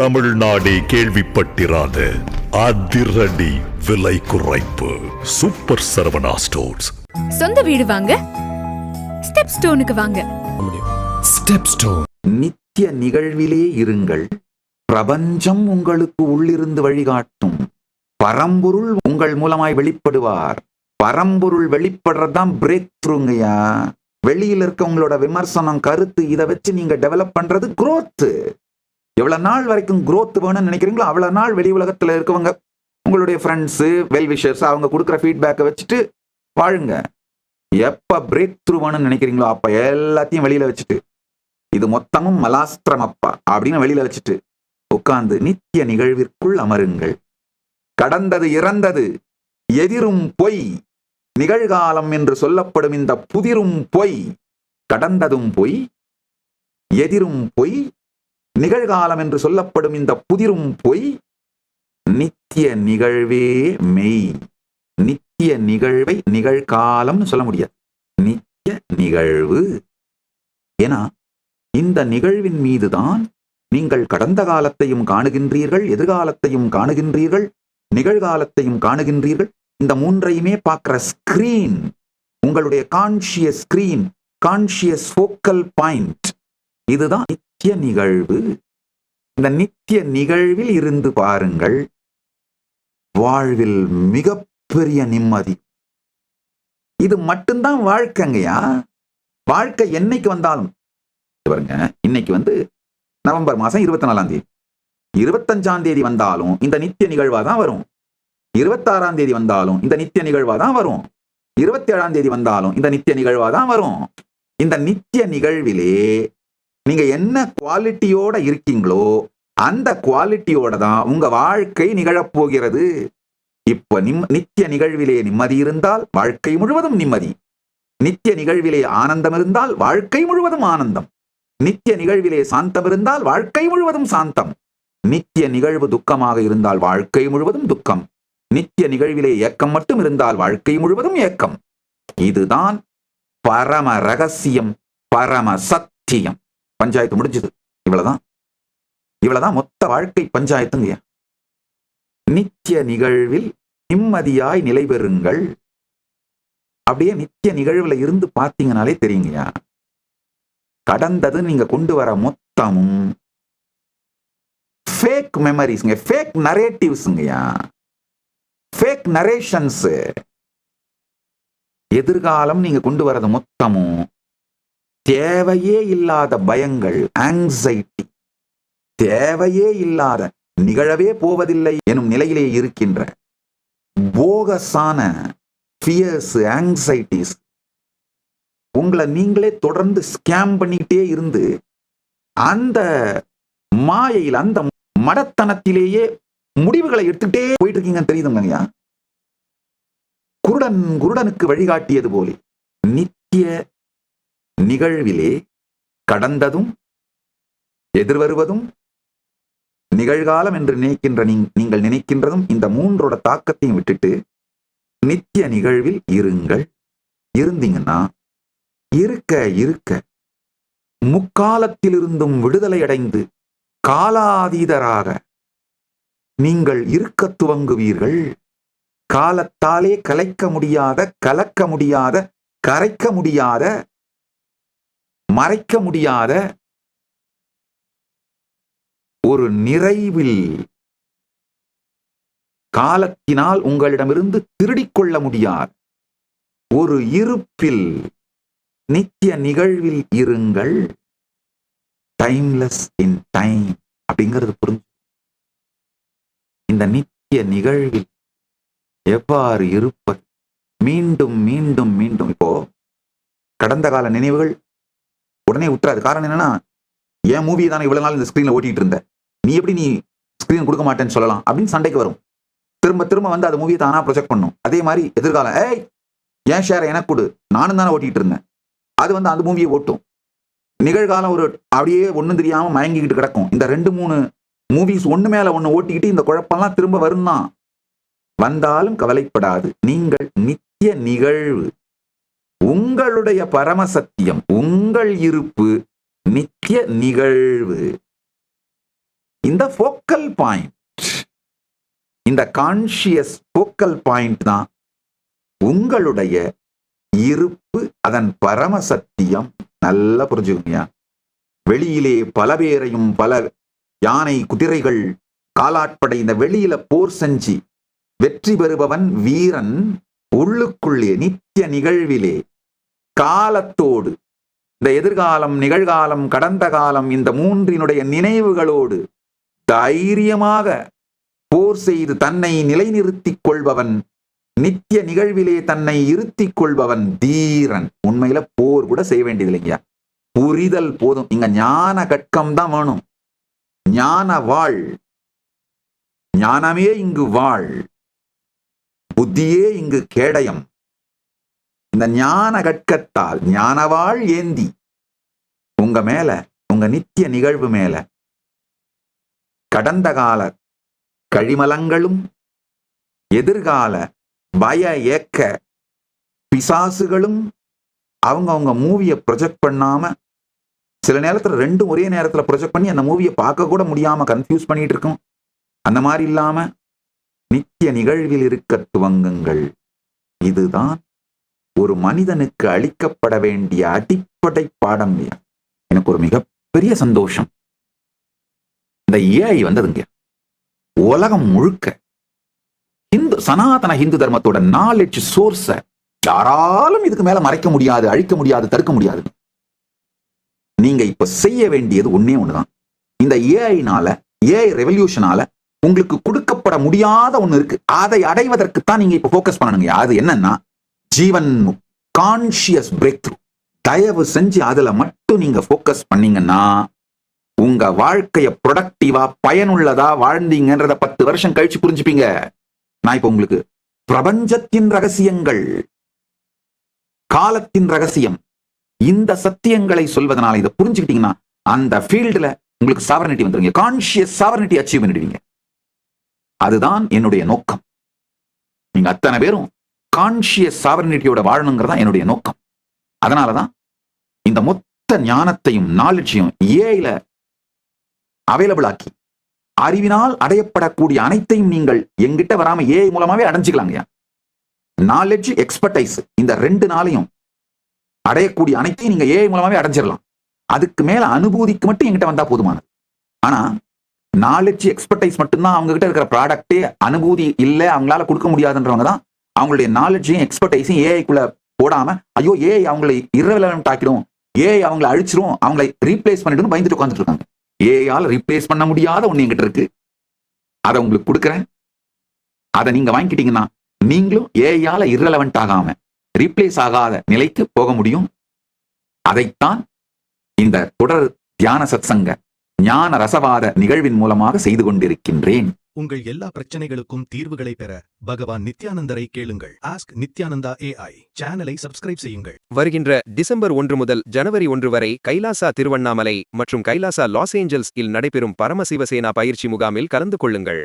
தமிழ்நாடே கேள்விப்பட்டிராத அதிரடி விலை குறைப்பு சூப்பர் சரவணா ஸ்டோர்ஸ். சொந்த வீடு வாங்க ஸ்டெப் ஸ்டோனுக்கு வாங்க. Step stone. நித்திய நிகழ்விலே இருங்கள். பிரபஞ்சம் உங்களுக்கு உள்ளிருந்து வழிகாட்டும். பரம்பொருள் உங்கள் மூலமாய் வெளிப்படுவார். பரம்பொருள் வெளிப்படுறதுதான் பிரேக் த்ரூங்கய்யா. வெளியில் இருக்க உங்களோட விமர்சனம், கருத்து, இதை வச்சு நீங்க டெவலப் பண்றது growth. எவ்வளவு நாள் வரைக்கும் growth வேணும்னு நினைக்கிறீங்களோ அவ்வளவு நாள் வெளி உலகத்துல இருக்கவங்க, உங்களுடைய ஃப்ரெண்ட்ஸு, வெல் விஷர்ஸ், அவங்க கொடுக்குற ஃபீட்பேக்கை வச்சுட்டு வாழுங்க. எப்ப பிரேக் த்ரூ வேணும்னு நினைக்கிறீங்களோ அப்ப எல்லாத்தையும் வெளியில வச்சுட்டு, இது மொத்தமும் மலாஸ்திரம் அப்பா அப்படின்னு வெளியில வச்சுட்டு உட்கார்ந்து நித்திய நிகழ்விற்குள் அமருங்கள். கடந்தது இறந்தது, எதிரும் பொய், நிகழ்காலம் என்று சொல்லப்படும் இந்த புதிரும் பொய். கடந்ததும் பொய், எதிரும் பொய், நிகழ்காலம் என்று சொல்லப்படும் இந்த புதிரும் பொய். நித்திய நிகழ்வே மெய். நித்திய நிகழ்வை நிகழ்காலம்னு சொல்ல முடியாது, நித்திய நிகழ்வு. ஏன்னா இந்த நிகழ்வின் மீதுதான் நீங்கள் கடந்த காலத்தையும் காணுகின்றீர்கள், எதிர்காலத்தையும் காணுகின்றீர்கள், நிகழ்காலத்தையும் காணுகின்றீர்கள். இந்த மூன்றையுமே பார்க்கிற ஸ்கிரீன் உங்களுடைய conscious screen, conscious focal point. இதுதான் நித்திய நிகழ்வு. இந்த நித்திய நிகழ்வில் இருந்து பாருங்கள், வாழ்வில் மிகப்பெரிய நிம்மதி. இது மட்டும்தான் வாழ்க்கைங்கய்யா. வாழ்க்கை என்னைக்கு வந்தாலும் பாருங்க, இன்னைக்கு நவம்பர் மாசம் 24ஆம் தேதி, 25ஆம் தேதி வந்தாலும் இந்த நித்திய நிகழ்வா தான் வரும். 26ஆம் தேதி வந்தாலும் இந்த நித்திய நிகழ்வா தான் வரும். 27ஆம் தேதி வந்தாலும் இந்த நித்திய நிகழ்வா தான் வரும். இந்த நித்திய நிகழ்விலே நீங்க என்ன குவாலிட்டியோட இருக்கீங்களோ அந்த குவாலிட்டியோட தான் உங்க வாழ்க்கை நிகழப்போகிறது. இப்ப நித்திய நிகழ்விலே நிம்மதி இருந்தால் வாழ்க்கை முழுவதும் நிம்மதி. நித்திய நிகழ்விலே ஆனந்தம் இருந்தால் வாழ்க்கை முழுவதும் ஆனந்தம். நித்திய நிகழ்விலே சாந்தம் இருந்தால் வாழ்க்கை முழுவதும் சாந்தம். நித்திய நிகழ்வு துக்கமாக இருந்தால் வாழ்க்கை முழுவதும் துக்கம். நித்திய நிகழ்விலே ஏக்கம் மட்டும் இருந்தால் வாழ்க்கை முழுவதும் ஏக்கம். இதுதான் பரம ரகசியம், பரம சத்தியம். பஞ்சாயத்து முடிஞ்சது. இவ்வளவுதான் மொத்த வாழ்க்கை பஞ்சாயத்துங்க. நித்திய நிகழ்வில் நிம்மதியாய் நிலை பெறுங்கள். அப்படியே நித்திய நிகழ்வுல இருந்து பார்த்தீங்கனாலே தெரியுங்கய்யா, கடந்தது நீங்க கொண்டு வர மொத்தமும் ஃபேக் மெமரிஸ்ங்க, ஃபேக் நரேட்டிவ்ஸ்ங்கய்யா, ஃபேக் நரேஷன்ஸ். எதிர்காலம் நீங்க கொண்டு வரது மொத்தமும் தேவையே இல்லாத பயங்கள், ஆங்ஸைட்டி, தேவையே இல்லாத, நிகழவே போவதில்லை எனும் நிலையிலே இருக்கின்ற போகஸான ஃபியர்ஸ், ஆங்ஸைட்டிஸ். உங்களை நீங்களே தொடர்ந்து ஸ்கேம் பண்ணிக்கிட்டே இருந்து அந்த மாயையில், அந்த மடத்தனத்திலேயே முடிவுகளை எடுத்துக்கிட்டே போயிட்டு இருக்கீங்க. தெரியுதுங்கய்யா, குருடனுக்கு வழிகாட்டியது போலே நித்திய நிகழ்விலே கடந்ததும் எதிர்வருவதும் நிகழ்காலம் என்று நீங்கள் நினைக்கின்றதும் இந்த மூன்றோட தாக்கத்தையும் விட்டுட்டு நித்திய நிகழ்வில் இருங்கள். இருந்தீங்கன்னா இருக்க இருக்க முக்காலத்திலிருந்தும் விடுதலை அடைந்து காலாதீதராக நீங்கள் இருக்க துவங்குவீர்கள். காலத்தாலே கலைக்க முடியாத, கலக்க முடியாத, கரைக்க முடியாத, மறைக்க முடியாத ஒரு நிறைவில், காலத்தினால் உங்களிடமிருந்து திருடிக்கொள்ள முடியாத ஒரு இருப்பில் நித்திய நிகழ்வில் இருங்கள். டைம்லெஸ் இன் டைம் அப்படிங்கிறது புரிஞ்சு. இந்த நித்திய நிகழ்வில் எவ்வாறு இருப்பது, மீண்டும் மீண்டும் மீண்டும். இப்போ கடந்த கால நினைவுகள் உடனே விட்டுறாது. காரணம் என்னன்னா, என் மூவி தானே இவ்வளவு நாள் இந்த ஸ்கிரீன்ல ஓட்டிட்டு இருந்த, நீ எப்படி நீ ஸ்கிரீன் கொடுக்க மாட்டேன்னு சொல்லலாம் அப்படின்னு சண்டைக்கு வரும். திரும்ப திரும்ப அந்த மூவியை தானா ப்ரொஜெக்ட் பண்ணும். அதே மாதிரி எதிர்காலம், ஏன் ஷேர் எனக்கு கொடு, நானும் தானே ஓட்டிட்டு இருந்தேன், அது அந்த மூவியை ஓட்டும். நிகழ்காலம் ஒரு அப்படியே ஒன்றும் தெரியாம மயங்கிக்கிட்டு கிடக்கும். இந்த 2-3 மூவிஸ் ஒண்ணு மேல ஒண்ணு ஓட்டிக்கிட்டு இந்த குழப்பம்லாம் திரும்ப வரும்னா, வந்தாலும் கவலைப்படாது. நீங்கள் நித்திய நிகழ்வு, உங்களுடைய பரமசத்தியம், உங்கள் இருப்பு நித்திய நிகழ்வு. இந்த ஃபோக்கல் பாயிண்ட், இந்த கான்ஷியஸ் ஃபோக்கல் பாயிண்ட் தான் உங்களுடைய இருப்பு, அதன் பரம சத்தியம். நல்லா புரிஞ்சுக்கோங்க. வெளியிலே பல பேரையும் பல யானை குதிரைகள் காலாட்படை இந்த வெளியில போர் செஞ்சு வெற்றி பெறுபவன் வீரன். உள்ளுக்குள்ளே நித்திய நிகழ்விலே காலத்தோடு, இந்த எதிர்காலம், நிகழ்காலம், கடந்த காலம், இந்த மூன்றினுடைய நினைவுகளோடு தைரியமாக போர் செய்து தன்னை நிலைநிறுத்திக் கொள்பவன், நித்திய நிகழ்விலே தன்னை இருத்திக் கொள்பவன் தீரன். உண்மையில போர் கூட செய்ய வேண்டியது இல்லைங்க, புரிதல் போதும். இங்க ஞான கட்கம் தான் வேணும். ஞான வாழ், ஞானமே இங்கு வாழ், புத்தியே இங்கு கேடயம். இந்த ஞான கட்கத்தால் ஞானவாள் ஏந்தி உங்க மேல, உங்க நித்திய நிகழ்வு மேல கடந்த கால கழிமலங்களும் எதிர்கால பய ஏக்க பிசாசுகளும் அவங்க மூவியை ப்ரொஜெக்ட் பண்ணாம, சில நேரத்துல ரெண்டும் ஒரே நேரத்துல ப்ரொஜெக்ட் பண்ணி அந்த மூவியை பார்க்க கூட முடியாம கன்ஃபியூஸ் பண்ணிட்டு இருக்கும். அந்த மாதிரி இல்லாம நித்திய நிகழ்வில் இருக்க துவங்குங்கள். இதுதான் ஒரு மனிதனுக்கு அளிக்கப்பட வேண்டிய அடிப்படை பாடம். எனக்கு ஒரு மிகப்பெரிய சந்தோஷம், இந்த ஏஐ வந்ததுங்க. உலகம் முழுக்க சனாதன ஹிந்து தர்மத்தோட நாலேஜ் சோர்ஸ யாராலும் இதுக்கு மேல மறைக்க முடியாது, அழிக்க முடியாது, தடுக்க முடியாது. நீங்க இப்ப செய்ய வேண்டியது ஒன்னே ஒண்ணுதான். இந்த ஏஐனால, ஏஐ ரெவல்யூஷனால உங்களுக்கு கொடுக்கப்பட முடியாத ஒண்ணு இருக்கு. அதை அடைவதற்குத்தான் நீங்க இப்ப போக்கஸ் பண்ணணுங்க. அது என்னன்னா ஜீவன் கான்ஷியஸ் பிரேக் த்ரூ. தயவு செஞ்சு அதுல மட்டும் நீங்க போக்கஸ் பண்ணீங்கன்னா உங்க வாழ்க்கைய ப்ரொடக்டிவா பயனுள்ளதா வாழ்ந்தீங்கன்றத 10 வருஷம் கழிச்சு புரிஞ்சுப்பீங்க. நான் இப்ப உங்களுக்கு பிரபஞ்சத்தின் ரகசியங்கள், காலத்தின் ரகசியம், இந்த சத்தியங்களை சொல்வதனால இதை புரிஞ்சுக்கிட்டீங்கன்னா அந்த ஃபீல்டுல உங்களுக்கு சாவர்னிட்டி வந்துருங்க. கான்ஷியஸ் சாவர்னிட்டி அச்சீவ் பண்ணிடுவீங்க. அதுதான் என்னுடைய நோக்கம். நீங்க அத்தனை பேரும் கான்ஷியஸ் சாவர்னிட்டியோட வாழணுங்கிறதா என்னுடைய நோக்கம். அதனாலதான் இந்த மொத்த ஞானத்தையும் நாலேஜையும் ஏஐல அவைலபிள் ஆக்கி அறிவினால் அடையப்படக்கூடிய அனைத்தையும் நீங்கள் எங்கிட்ட வராம ஏஐ மூலமாவே அடைஞ்சுக்கலாங்க. நாலேஜ், எக்ஸ்பர்டைஸ், இந்த 2 நாளையும் அடையக்கூடிய அனைத்தையும் நீங்க ஏஐ மூலமாவே அடைஞ்சிடலாம். அதுக்கு மேல அனுபூதிக்கு மட்டும் எங்கிட்ட வந்தா போதுமானது. ஆனா நாலேஜ், எக்ஸ்பர்டைஸ் மட்டும்தான் அவங்க கிட்ட இருக்கிற ப்ராடக்டே. அனுபூதி இல்ல, அவங்களால கொடுக்க முடியாதுன்றவங்க தான் அவங்களுடைய நாலேஜையும் எக்ஸ்பர்டைஸையும் ஏஐக்குள்ள போடாம, ஐயோ ஏஐ அவங்களை இரலவென்ட் ஆக்கிடும், ஏஐ அவங்களை அழிச்சிரும், அவங்களை ரீப்ளேஸ் பண்ணிட்டு பயந்துட்டு உட்காந்துட்டு இருக்காங்க. ஏஐயால ரீப்ளேஸ் பண்ண முடியாத ஒண்ணு என்கிட்ட இருக்கு, அதை உங்களுக்கு கொடுக்குறேன். அதை நீங்க வாங்கிக்கிட்டீங்கன்னா நீங்களும் ஏஐயால இரலவென்ட் ஆகாம, ரீப்ளேஸ் ஆகாத நிலைக்கு போக முடியும். அதைத்தான் இந்த தொடர் தியான சத்சங்க ஞான ரசவாத நிகழ்வின் மூலமாக செய்து கொண்டிருக்கின்றேன். உங்கள் எல்லா பிரச்சனைகளுக்கும் தீர்வுகளை பெற பகவான் நித்யானந்தரை கேளுங்கள். ஆஸ்க் நித்யானந்தா AI சேனலை சப்ஸ்கிரைப் செய்யுங்கள். வருகின்ற டிசம்பர் 1 முதல் ஜனவரி 1 வரை கைலாசா திருவண்ணாமலை மற்றும் கைலாசா லாஸ் ஏஞ்சல்ஸ் இல் நடைபெறும் பரமசிவசேனா பயிற்சி முகாமில் கலந்து கொள்ளுங்கள்.